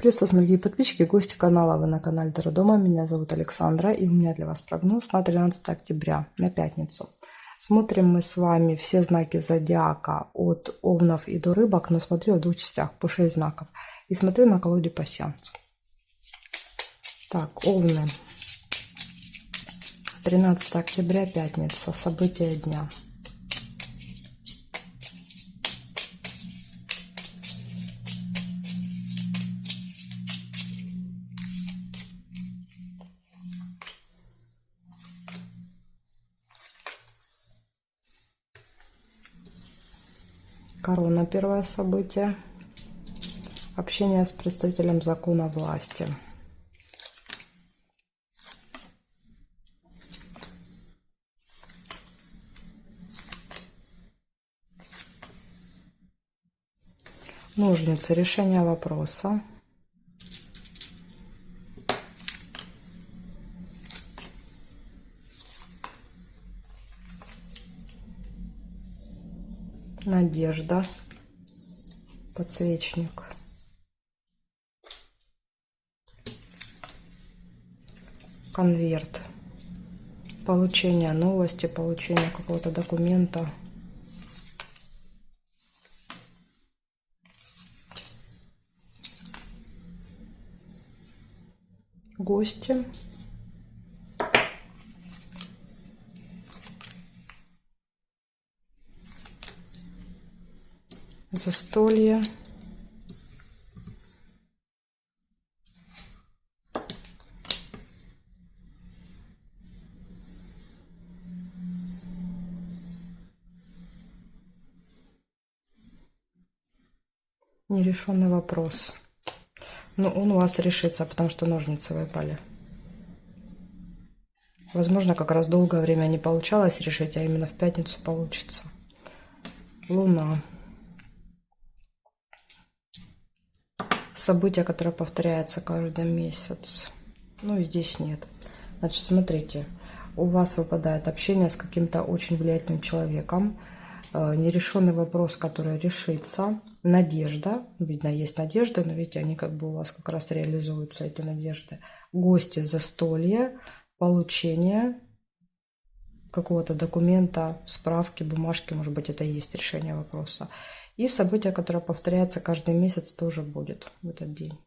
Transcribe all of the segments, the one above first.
Приветствую, дорогие подписчики, гости канала. Вы на канале Таро Дома. Меня зовут Александра, и у меня для вас прогноз на 13 октября, на пятницу. Смотрим мы с вами все знаки зодиака от овнов и до рыбок, но смотрю в двух частях, по 6 знаков. И смотрю на колоде пасьянс. Так, овны. 13 октября, пятница, события дня. Корона, первое событие. Общение с представителем закона власти. Ножницы, решение вопроса. Надежда, подсвечник. Конверт. Получение новости, получение какого-то документа. Гости. Застолье. Нерешенный вопрос. Но он у вас решится, потому что ножницы выпали. Возможно, как раз долгое время не получалось решить, а именно в пятницу получится. Луна. Событие, которое повторяется каждый месяц. Ну и здесь нет. Значит, смотрите. У вас выпадает общение с каким-то очень влиятельным человеком. Нерешенный вопрос, который решится. Надежда. Видно, есть надежды, но видите, они как бы у вас как раз реализуются, эти надежды. Гости, застолье, получение какого-то документа, справки, бумажки. Может быть, это и есть решение вопроса. И событие, которое повторяется каждый месяц, тоже будет в этот день.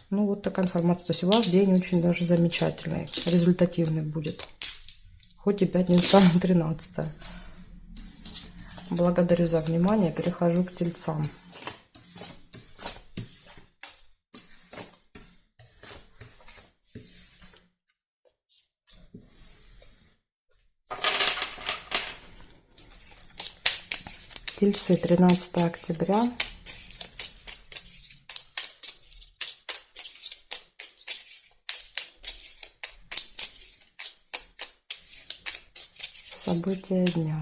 Ну, вот такая информация. То есть у вас день очень даже замечательный, результативный будет. Хоть и пятница 13. Благодарю за внимание. Перехожу к тельцам. Тельцы, 13 октября. События дня.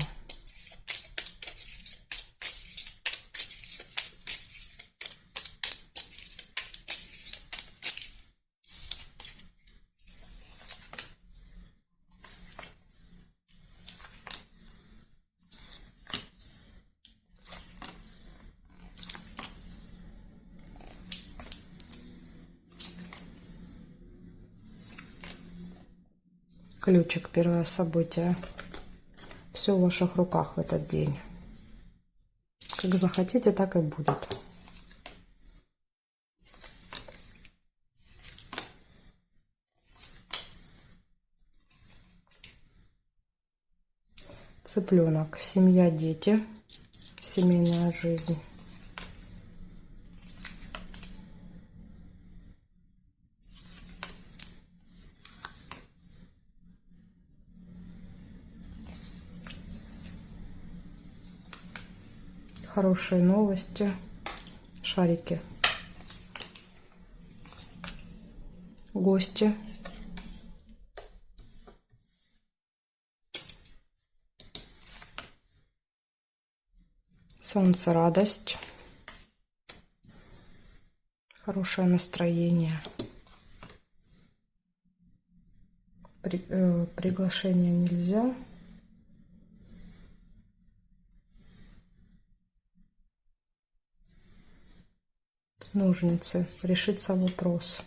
Ключик, первое событие. Все в ваших руках в этот день. Как захотите, так и будет. Цыпленок, семья, дети, семейная жизнь. Хорошие новости. Шарики. Гости. Солнце, радость. Хорошее настроение. Приглашение нельзя. Ножницы. Решится вопрос.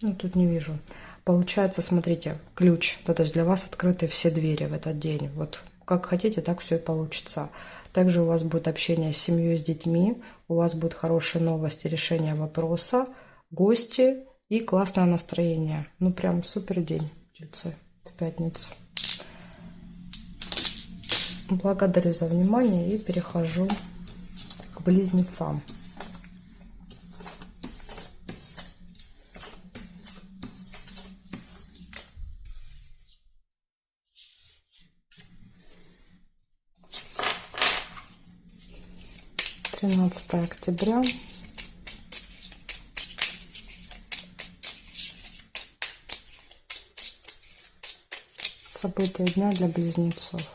Ну, тут не вижу. Получается, смотрите, ключ. Да, то есть для вас открыты все двери в этот день. Вот как хотите, так все и получится. Также у вас будет общение с семьей, с детьми. У вас будут хорошие новости, решение вопроса, гости и классное настроение. Ну, прям супер день, тельцы, в пятницу. Благодарю за внимание и перехожу к близнецам. Тринадцатое октября. События дня для близнецов.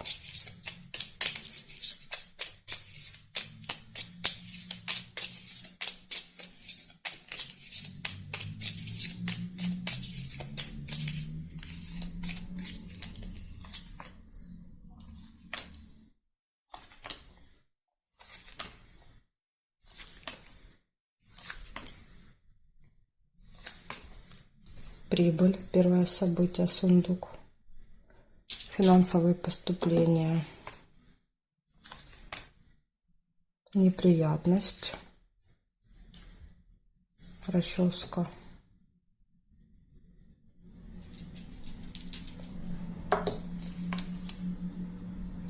Прибыль, первое событие, сундук. Финансовые поступления. Неприятность. Расческа.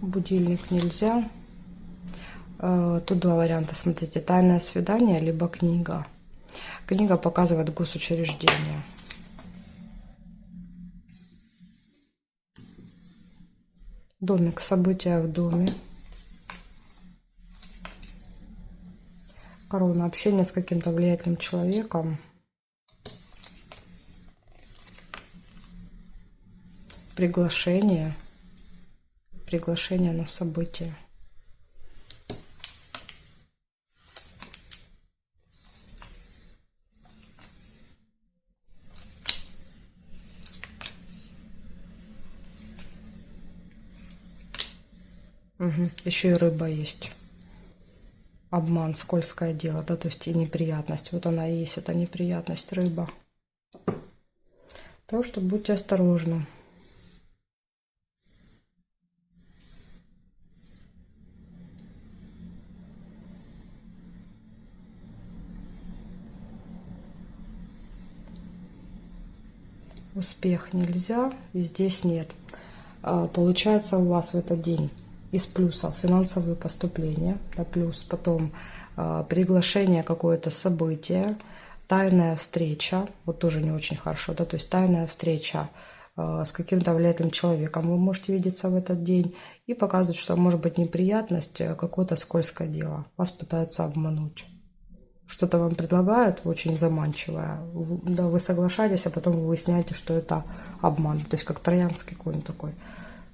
Будильник нельзя. Тут два варианта, смотрите. Тайное свидание, либо книга. Книга показывает госучреждение. Домик, события в доме. Корона, общение с каким-то влиятельным человеком. Приглашение. Приглашение на событие. Угу. Еще и рыба есть. Обман, скользкое дело, да, то есть и неприятность. Вот она и есть, эта неприятность, рыба. Так что будьте осторожны. Успех нельзя, и здесь нет. Получается у вас в этот день из плюсов финансовые поступления, да, плюс потом приглашение какое-то событие, тайная встреча, вот тоже не очень хорошо, да, то есть тайная встреча с каким-то влиятельным человеком вы можете видеться в этот день и показывать, что может быть неприятность, какое-то скользкое дело, вас пытаются обмануть. Что-то вам предлагают очень заманчивое, да, вы соглашаетесь, а потом вы выясняете, что это обман, то есть как троянский конь такой.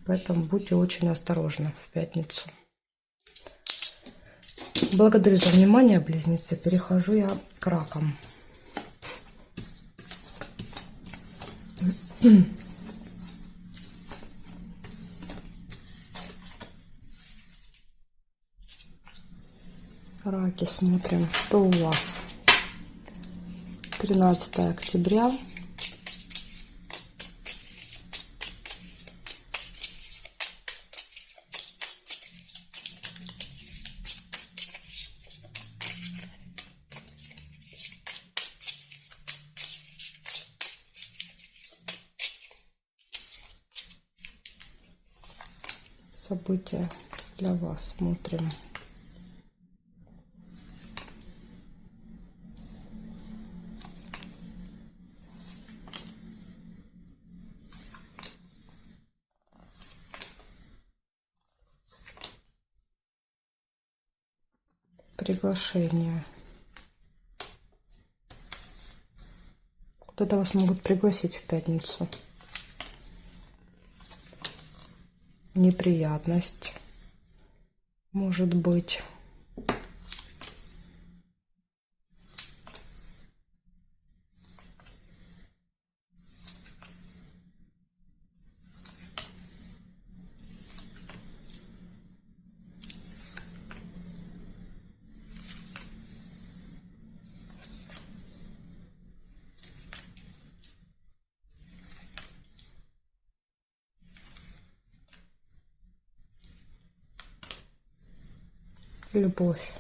Поэтому будьте очень осторожны в пятницу. Благодарю за внимание, близнецы. Перехожу я к ракам. Раки, смотрим, что у вас. 13 октября. События для вас смотрим. Приглашение. Куда-то вас могут пригласить в пятницу. Неприятность. Может быть. Любовь.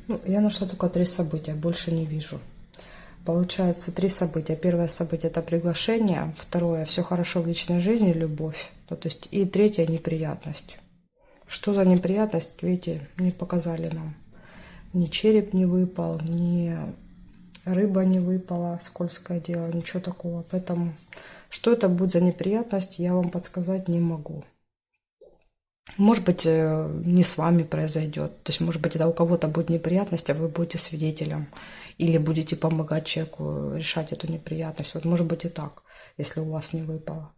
Ну, я нашла только 3 события, больше не вижу. Получается 3 события. Первое событие — это приглашение. Второе — все хорошо в личной жизни, любовь. Ну, то есть, и третье — неприятность. Что за неприятность, видите, не показали нам. Ни череп не выпал, ни рыба не выпала, скользкое дело, ничего такого. Поэтому, что это будет за неприятность, я вам подсказать не могу. Может быть, не с вами произойдет. То есть, может быть, это у кого-то будет неприятность, а вы будете свидетелем. Или будете помогать человеку решать эту неприятность. Вот может быть и так, если у вас не выпало.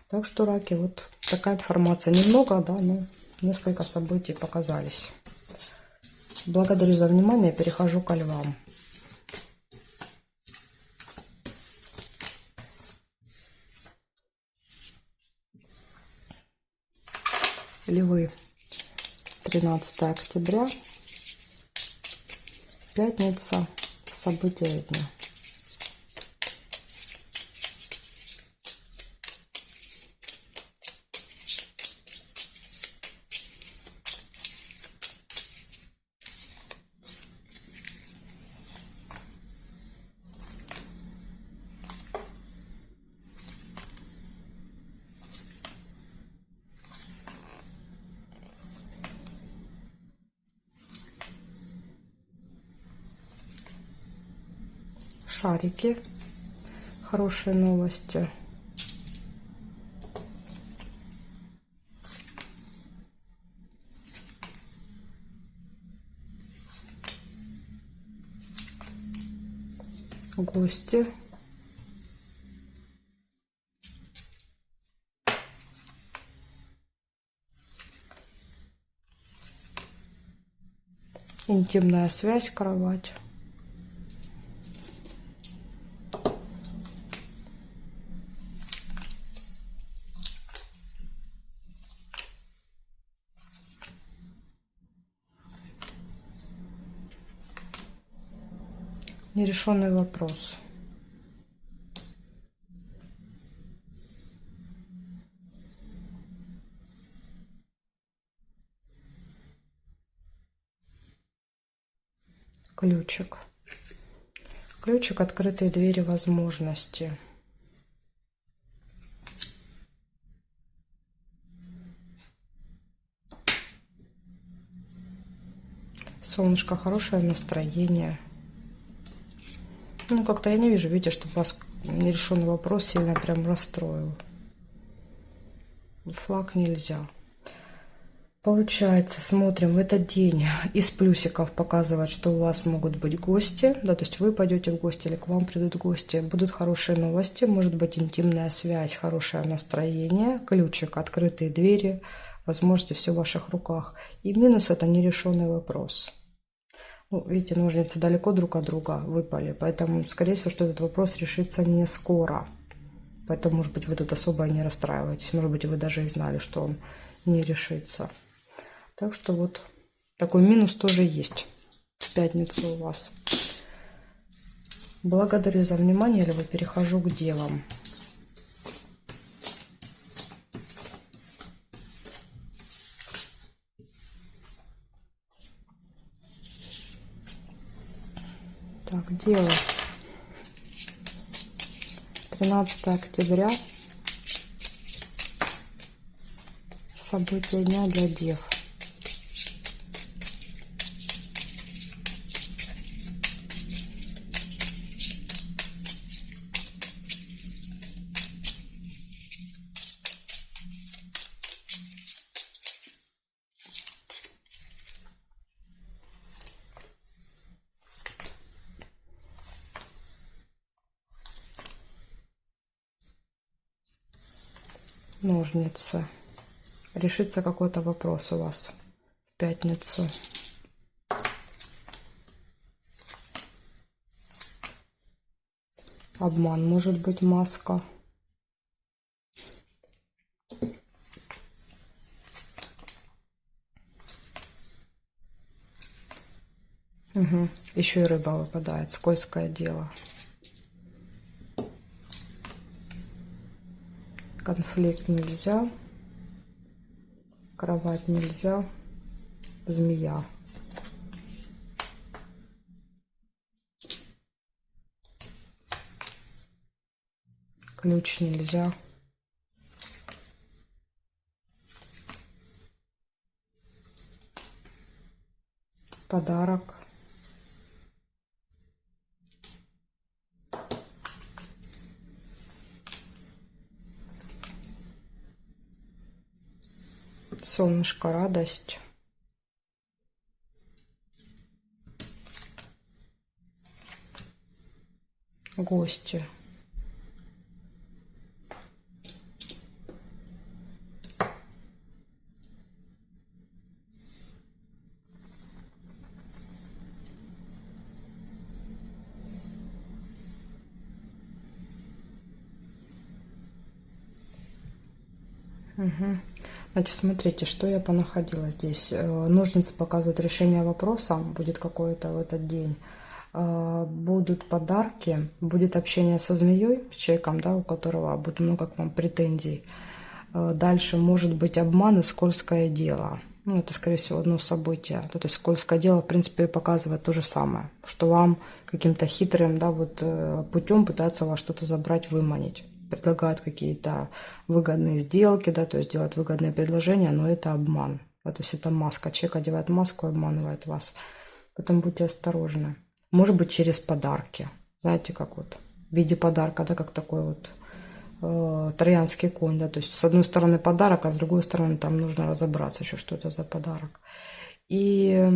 Так что, раки, вот такая информация. Немного, да, но несколько событий показались. Благодарю за внимание. Перехожу ко львам. Львы. 13 октября. Пятница. События дня. Шарики. Хорошие новости. Гости. Интимная связь, кровать. Нерешенный вопрос. Ключик. Ключик — открытые двери возможности. Солнышко, хорошее настроение. Ну, как-то я не вижу, видите, чтобы вас нерешенный вопрос сильно прям расстроил. Флаг нельзя. Получается, смотрим, в этот день из плюсиков показывает, что у вас могут быть гости, да, то есть вы пойдете в гости или к вам придут гости, будут хорошие новости, может быть интимная связь, хорошее настроение, ключик, открытые двери, возможности, все в ваших руках. И минус — это нерешенный вопрос. Ну, видите, ножницы далеко друг от друга выпали, поэтому, скорее всего, что этот вопрос решится не скоро. Поэтому, может быть, вы тут особо не расстраиваетесь, может быть, вы даже и знали, что он не решится. Так что вот такой минус тоже есть в пятницу у вас. Благодарю за внимание, львы. Перехожу к девам. Так, девы. 13 октября. События дня для дев. Ножницы. Решится какой-то вопрос у вас в пятницу. Обман, может быть, маска. Угу. Еще и рыба выпадает. Скользкое дело. Конфликт нельзя. Кровать нельзя. Змея. Ключ нельзя. Подарок. Солнышко, радость. Гости. Угу. Значит, смотрите, что я понаходила здесь. Ножницы показывают решение вопроса, будет какое-то в этот день. Будут подарки, будет общение со змеей, с человеком, да, у которого будет много к вам претензий. Дальше может быть обман и скользкое дело. Ну, это, скорее всего, одно событие. То есть скользкое дело, в принципе, показывает то же самое, что вам каким-то хитрым, да, вот путем пытаются у вас что-то забрать, выманить. Предлагают какие-то выгодные сделки, да, то есть делают выгодные предложения, но это обман. Да, то есть это маска. Человек одевает маску и обманывает вас. Поэтому будьте осторожны. Может быть, через подарки. Знаете, как вот в виде подарка, да, как такой вот троянский конь, да, то есть с одной стороны подарок, а с другой стороны там нужно разобраться еще, что это за подарок. И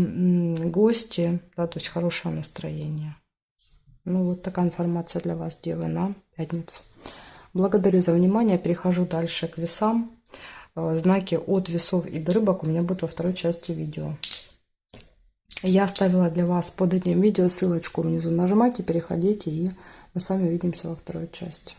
гости, да, то есть хорошее настроение. Ну, вот такая информация для вас, девы, на пятницу. Благодарю за внимание. Перехожу дальше к весам. Знаки от весов и до рыбок у меня будут во второй части видео. Я оставила для вас под этим видео ссылочку внизу. Нажимайте, переходите, и мы с вами увидимся во второй части.